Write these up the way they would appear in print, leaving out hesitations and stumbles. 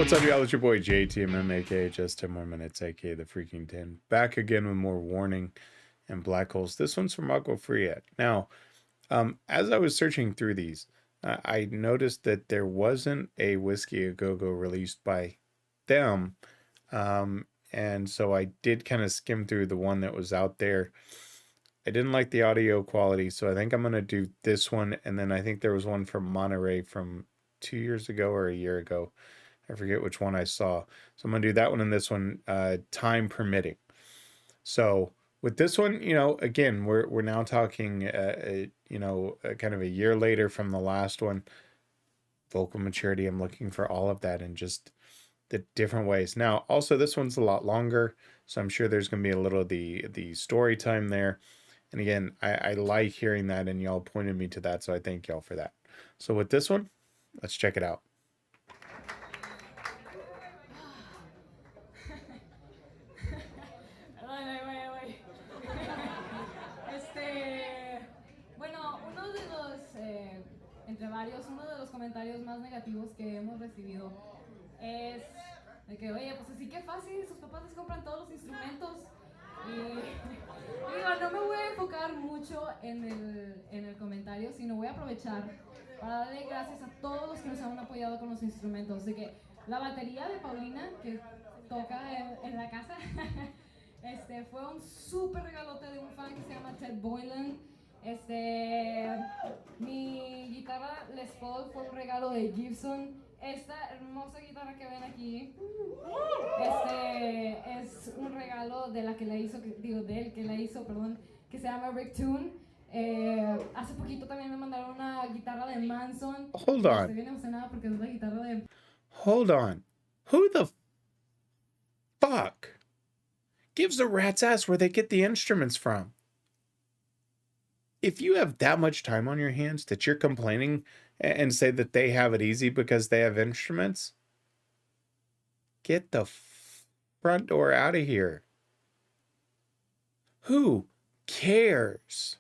What's up, y'all? It's your boy JTMM, aka JustTenMoreMinutes, aka the Freakin 10. Back again with more warning and black holes. This one's from Aqua Fria. Now, as I was searching through these, I noticed that there wasn't a Whiskey A Go-Go released by them. And so I did kind of skim through the one that was out there. I didn't like the audio quality, so I think I'm going to do this one. And then I think there was one from Monterey from 2 years ago or a year ago. I forget which one I saw. So I'm going to do that one and this one, time permitting. So with this one, you know, again, we're now talking, kind of a year later from the last one. Vocal maturity, I'm looking for all of that in just the different ways. Now, also, this one's a lot longer, so I'm sure there's going to be a little of the story time there. And again, I like hearing that, and y'all pointed me to that, so I thank y'all for that. So with this one, let's check it out. Bueno, entre varios, uno de los comentarios más negativos que hemos recibido es de que, oye, pues así que fácil, sus papás les compran todos los instrumentos. Y digo, no me voy a enfocar mucho en el comentario, sino voy a aprovechar para darle gracias a todos los que nos han apoyado con los instrumentos. De que la batería de Paulina, que toca en la casa, fue un súper regalote de un fan que se llama Ted Boylan. Mi guitarra Les Paul fue un regalo de Gibson. Esta hermosa guitarra que ven aquí, es un regalo de la que la hizo, perdón, que se llama Rick Tune. Hace poquito también me mandaron una guitarra de Manson. Hold on. Estoy bien emocionada porque es la guitarra de... Hold on. Who the fuck gives a rat's ass where they get the instruments from? If you have that much time on your hands that you're complaining and say that they have it easy because they have instruments, get the front door out of here. Who cares?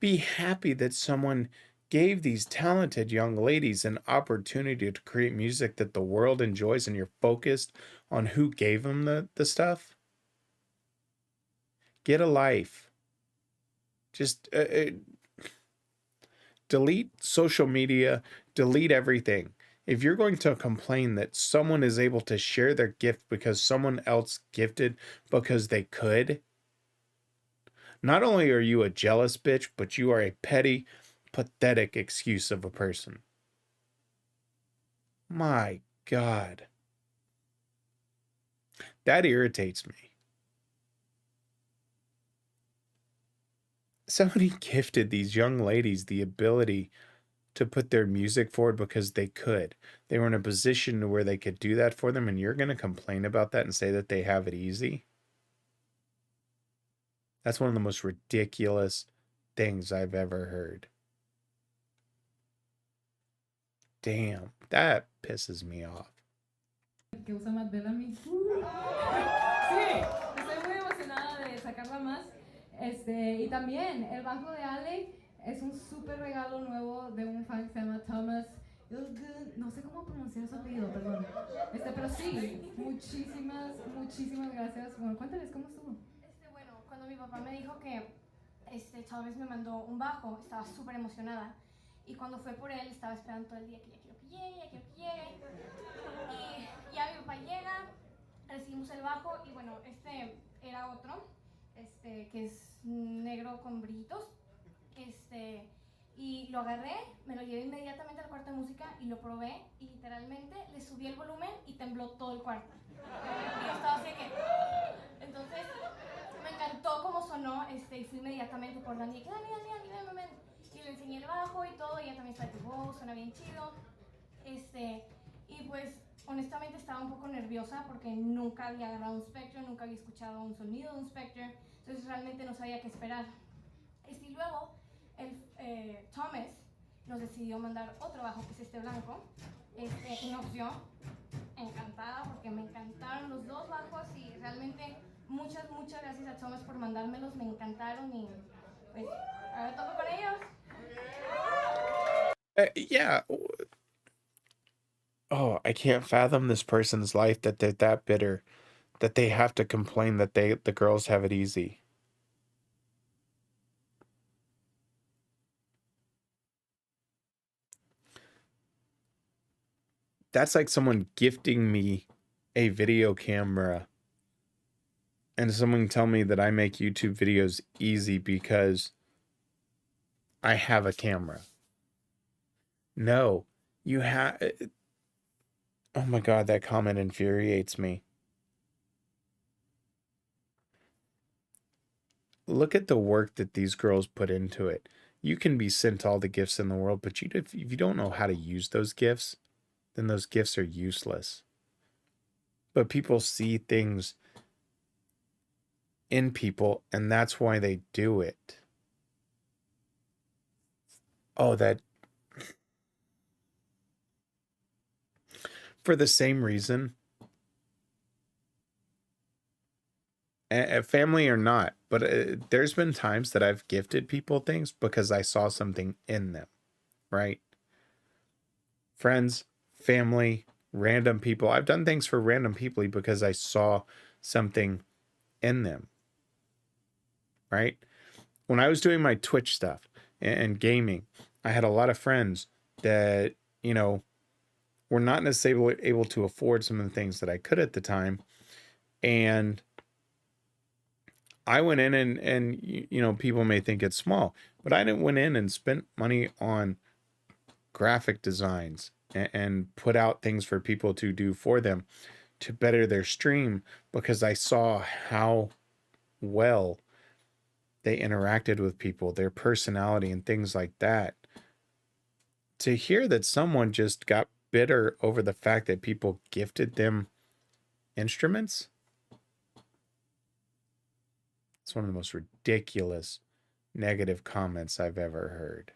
Be happy that someone gave these talented young ladies an opportunity to create music that the world enjoys, and you're focused on who gave them the stuff. Get a life. Just delete social media, delete everything. If you're going to complain that someone is able to share their gift because someone else gifted because they could, not only are you a jealous bitch, but you are a petty, pathetic excuse of a person. My God. That irritates me. Somebody gifted these young ladies the ability to put their music forward because they could. They were in a position where they could do that for them, and you're going to complain about that and say that they have it easy? That's one of the most ridiculous things I've ever heard. Damn, that pisses me off. Que usa Matt Bellamy. Sí, estoy muy emocionada de sacarla más. Y también el bajo de Ale es un súper regalo nuevo de un fan que se llama Thomas. No sé cómo pronunciar su apellido, perdón. Pero sí, muchísimas gracias. Bueno, cuéntales cómo estuvo. Bueno, cuando mi papá me dijo que Thomas me mandó un bajo, estaba súper emocionada. Y cuando fue por él, estaba esperando todo el día que ya quiero que llegue. Y ya mi papá llega, recibimos el bajo y bueno, era otro, que es negro con brillitos. Y lo agarré, me lo llevé inmediatamente al cuarto de música y lo probé y literalmente le subí el volumen y tembló todo el cuarto. Y yo estaba así que... Entonces me encantó cómo sonó, y fui inmediatamente por Dani y que Dani, ven. Y le enseñé el bajo y todo, y ella también está tipo, suena bien chido. Y pues honestamente estaba un poco nerviosa porque nunca había agarrado un Spectre, nunca había escuchado un sonido de un Spectre, entonces realmente no sabía qué esperar. Y luego Thomas nos decidió mandar otro bajo, que es este blanco, una opción encantada porque me encantaron los dos bajos y realmente muchas gracias a Thomas por mandármelos, me encantaron y pues ahora toco con ellos. Yeah. Oh, I can't fathom this person's life that they're that bitter that they have to complain that the girls have it easy. That's like someone gifting me a video camera and someone tell me that I make YouTube videos easy because I have a camera. No, you have. Oh my God, that comment infuriates me. Look at the work that these girls put into it. You can be sent all the gifts in the world, but if you don't know how to use those gifts, then those gifts are useless. But people see things in people, and that's why they do it. Oh, that. For the same reason, family or not, but there's been times that I've gifted people things because I saw something in them, right? Friends, family, random people. I've done things for random people because I saw something in them, right? When I was doing my Twitch stuff and gaming, I had a lot of friends that, you know, were not necessarily able to afford some of the things that I could at the time. And I went in and you know, people may think it's small, but I didn't went in and spent money on graphic designs and put out things for people to do for them to better their stream because I saw how well they interacted with people, their personality and things like that. To hear that someone just got bitter over the fact that people gifted them instruments, it's one of the most ridiculous negative comments I've ever heard.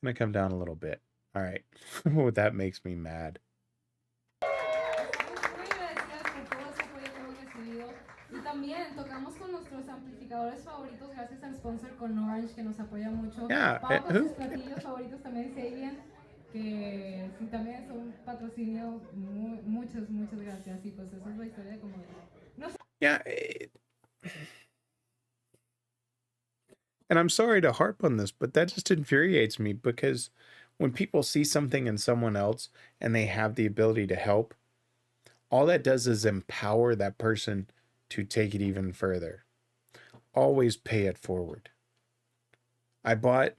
I'm gonna come down a little bit. All right. Oh, that makes me mad. Estamos muy agradecidas por todo ese apoyo que hemos recibido. Y también tocamos con nuestros amplificadores favoritos gracias al sponsor con Orange que nos apoya mucho. Yeah. Pau con sus platillos favoritos también Sabian, que sí, también es un patrocinio. Muchas, muchas gracias. Y pues esa es la historia de como de... No sé. Yeah. And I'm sorry to harp on this, but that just infuriates me because when people see something in someone else and they have the ability to help, all that does is empower that person to take it even further. Always pay it forward. I bought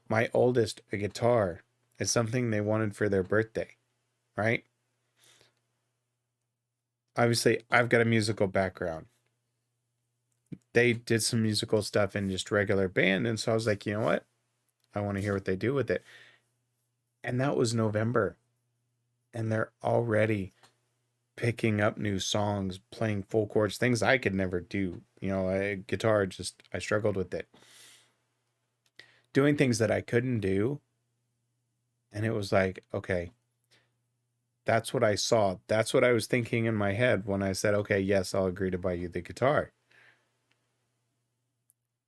my oldest a guitar. It's something they wanted for their birthday, right? Obviously, I've got a musical background. They did some musical stuff in just regular band. And so I was like, you know what? I want to hear what they do with it. And that was November. And they're already picking up new songs, playing full chords, things I could never do. You know, guitar, just, I struggled with it. Doing things that I couldn't do. And it was like, okay, that's what I saw. That's what I was thinking in my head when I said, okay, yes, I'll agree to buy you the guitar.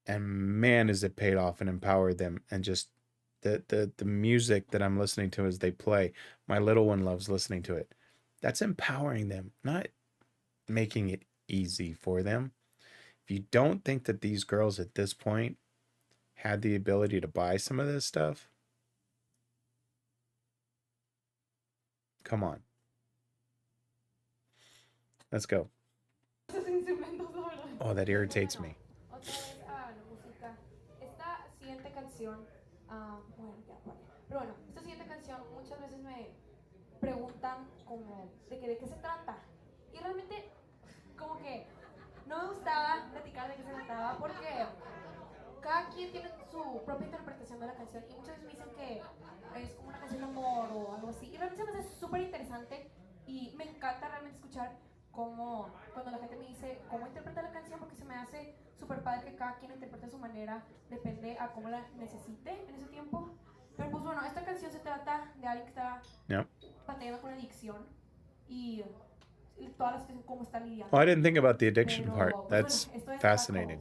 And man, is it paid off and empowered them. And just the music that I'm listening to as they play, my little one loves listening to it. That's empowering them, not making it easy for them. If you don't think that these girls at this point had the ability to buy some of this stuff, come on. Let's go. Oh, that irritates me. Otra vez a la música. Esta siguiente canción, bueno, ya vale. Pero bueno, esta siguiente canción muchas veces me preguntan como de qué se trata. Y realmente como que no me gustaba platicar de qué se trataba porque cada quien tiene su propia interpretación de la canción y muchas veces me dicen que es como una canción de amor o algo así. Y realmente se me hace súper interesante y me encanta realmente escuchar cómo, cuando la gente me dice cómo interpreta la canción, porque se me hace súper padre que cada quien la interprete a su manera, depende a cómo la necesite en ese tiempo. Pero pues bueno, esta canción se trata de alguien que está batallando con adicción y toda la situación, cómo está lidiando. Well, I didn't think about the addiction part. That's fascinating.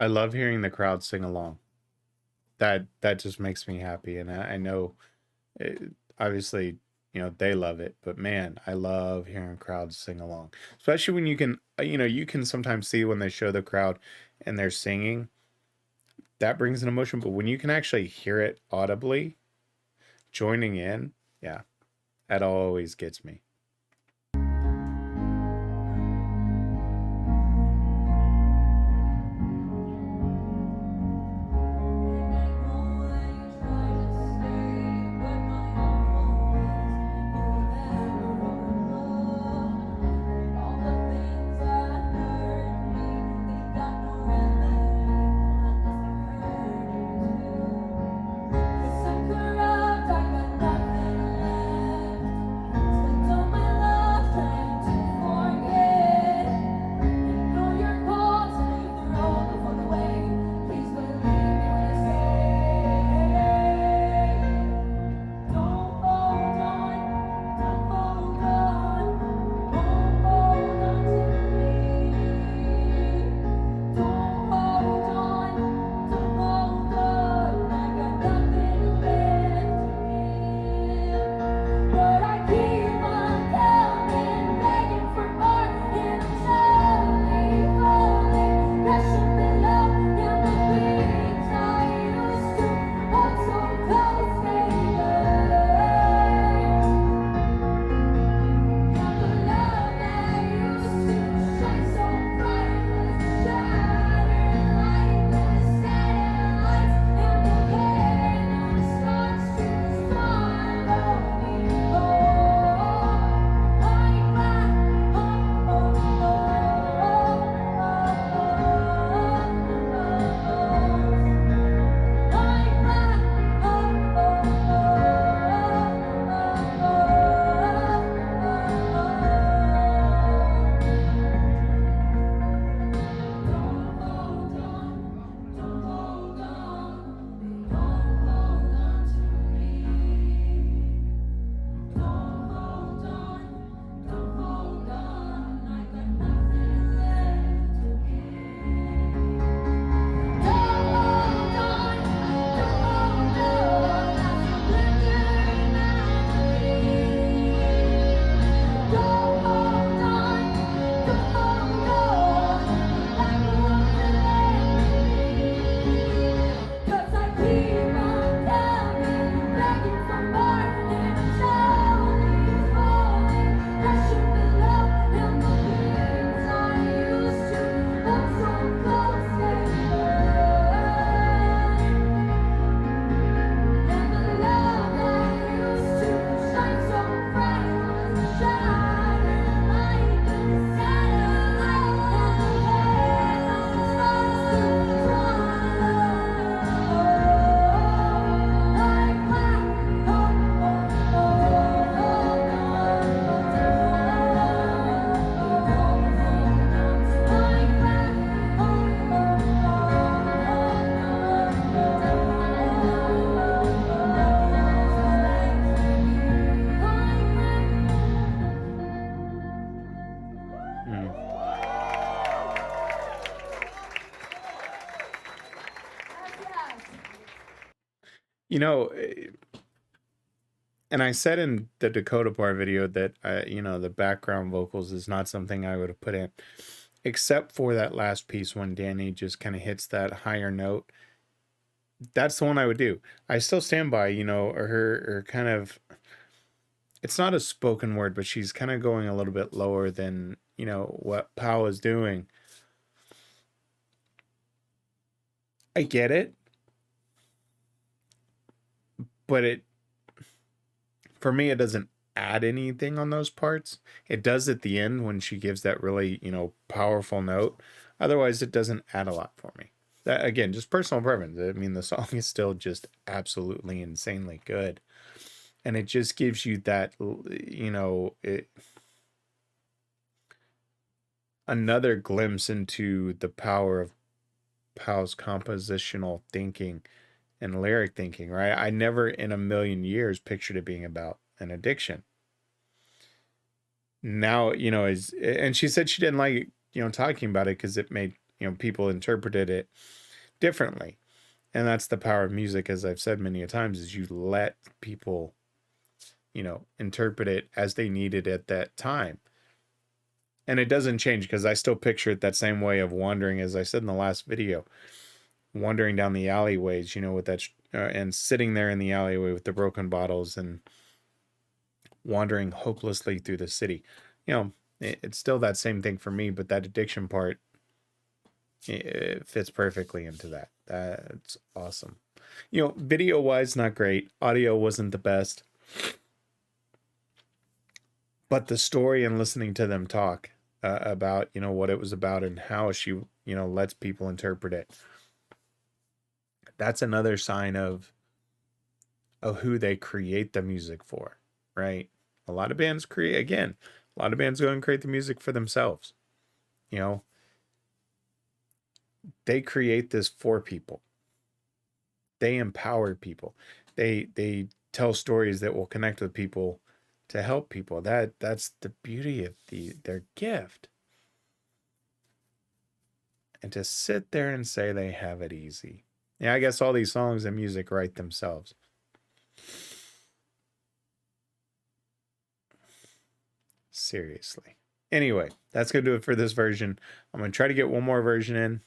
I love hearing the crowd sing along. That just makes me happy, and I know, obviously, they love it, but man, I love hearing crowds sing along, especially when you can, you can sometimes see when they show the crowd and they're singing, that brings an emotion, but when you can actually hear it audibly joining in, yeah, that always gets me. You know, and I said in the Dakota Bar video that, the background vocals is not something I would have put in, except for that last piece when Danny just kind of hits that higher note. That's the one I would do. I still stand by, her kind of, it's not a spoken word, but she's kind of going a little bit lower than, what Pow is doing. I get it. But for me, it doesn't add anything on those parts. It does at the end when she gives that really, powerful note. Otherwise, it doesn't add a lot for me. That, again, just personal preference. I mean, the song is still just absolutely insanely good. And it just gives you that, another glimpse into the power of Powell's compositional thinking and lyric thinking, right? I never in a million years pictured it being about an addiction. Now, and she said she didn't like, talking about it because it made people interpreted it differently. And that's the power of music, as I've said many a times, is you let people, interpret it as they need it at that time. And it doesn't change, because I still picture it that same way of wandering, as I said in the last video, wandering down the alleyways, with that, and sitting there in the alleyway with the broken bottles and wandering hopelessly through the city. It's still that same thing for me, but that addiction part, it fits perfectly into that. That's awesome. Video wise, not great. Audio wasn't the best. But the story and listening to them talk about, what it was about and how she, lets people interpret it. That's another sign of who they create the music for, right? A lot of bands go and create the music for themselves. They create this for people. They empower people. They tell stories that will connect with people to help people. That's the beauty of their gift. And to sit there and say they have it easy. Yeah, I guess all these songs and music write themselves. Seriously. Anyway, that's going to do it for this version. I'm going to try to get one more version in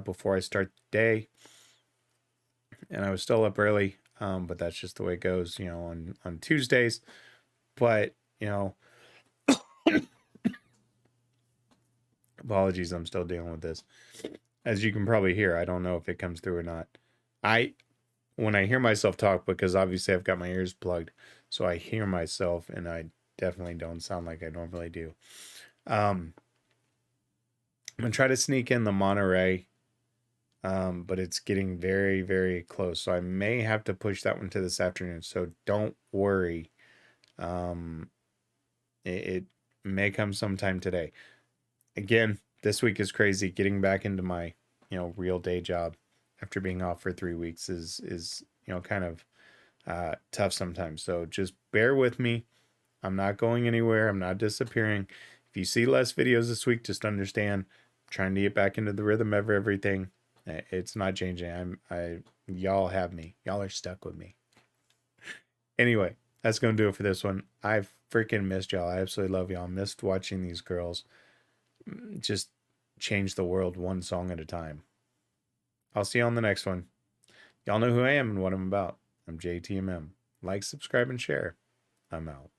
before I start the day. And I was still up early, but that's just the way it goes, on Tuesdays. But, apologies, I'm still dealing with this. As you can probably hear, I don't know if it comes through or not. When I hear myself talk, because obviously I've got my ears plugged, so I hear myself, and I definitely don't sound like I normally do. I'm going to try to sneak in the Monterey, but it's getting very, very close. So I may have to push that one to this afternoon. So don't worry. It may come sometime today. Again, this week is crazy. Getting back into my, real day job after being off for 3 weeks is kind of tough sometimes. So just bear with me. I'm not going anywhere. I'm not disappearing. If you see less videos this week, just understand I'm trying to get back into the rhythm of everything. It's not changing. Y'all have me. Y'all are stuck with me. Anyway, that's going to do it for this one. I've freaking missed y'all. I absolutely love y'all. Missed watching these girls just change the world one song at a time. I'll see you on the next one. Y'all know who I am and what I'm about. I'm JTMM. Like, subscribe, and share. I'm out.